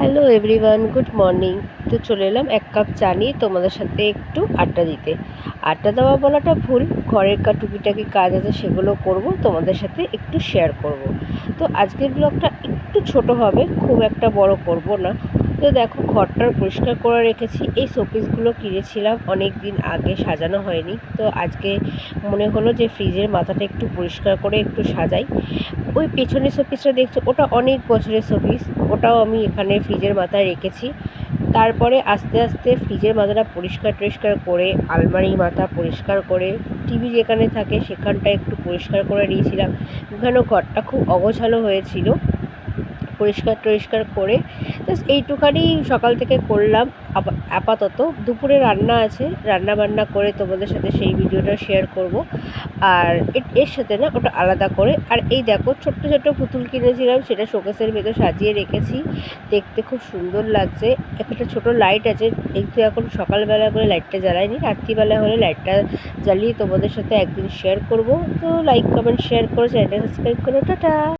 Hello everyone, good morning. তো চলে এলাম এক কাপ চা নিয়ে তোমাদের সাথে একটু আড্ডা দিতে। আড্ডা দেওয়া বলাটা ভুল, ঘরের টুকিটাকি কাজ আছে, সেগুলো করব, তোমাদের সাথে একটু শেয়ার করব। তো আজকের ব্লগটা একটু ছোট হবে, খুব একটা বড় করব না। তো দেখো, ঘরটার পরিষ্কার করে রেখেছি। এই শোপিসগুলো কিনেছিলাম অনেক দিন আগে, সাজানো হয়নি। তো আজকে মনে হলো যে ফ্রিজের মাথাটা একটু পরিষ্কার করে একটু সাজাই। ওই পেছনের শোপিসটা দেখছো, ওটা অনেক বছরের শোপিস, ওটাও আমি এখানে ফ্রিজের মাথায় রেখেছি। তারপরে আস্তে আস্তে ফ্রিজের মাথাটা পরিষ্কার টরিষ্কার করে, আলমারির মাথা পরিষ্কার করে, টিভি যেখানে থাকে সেখানটা একটু পরিষ্কার করে নিয়েছিলাম। এখানেও ঘরটা খুব অগোছালো হয়েছিল, পরিষ্কার টরিষ্কার করে জাস্ট এইটুখানি সকাল থেকে করলাম। আপাতত দুপুরে রান্না আছে, রান্না বান্না করে তোমাদের সাথে সেই ভিডিওটা শেয়ার করব। আর এর সাথে না, ওটা আলাদা করে। আর এই দেখো, ছোট্ট ছোট্ট পুতুল কিনেছিলাম, সেটা শোকেসের ভেতর সাজিয়ে রেখেছি, দেখতে খুব সুন্দর লাগছে। একটা ছোট লাইট আছে, কিন্তু এখন সকালবেলা করে লাইটটা জ্বালাইনি, রাত্রিবেলা হলে লাইটটা জ্বালিয়ে তোমাদের সাথে একদিন শেয়ার করব। তো লাইক কমেন্ট শেয়ার করে চ্যানেলটা সাবস্ক্রাইব করো। টাটা।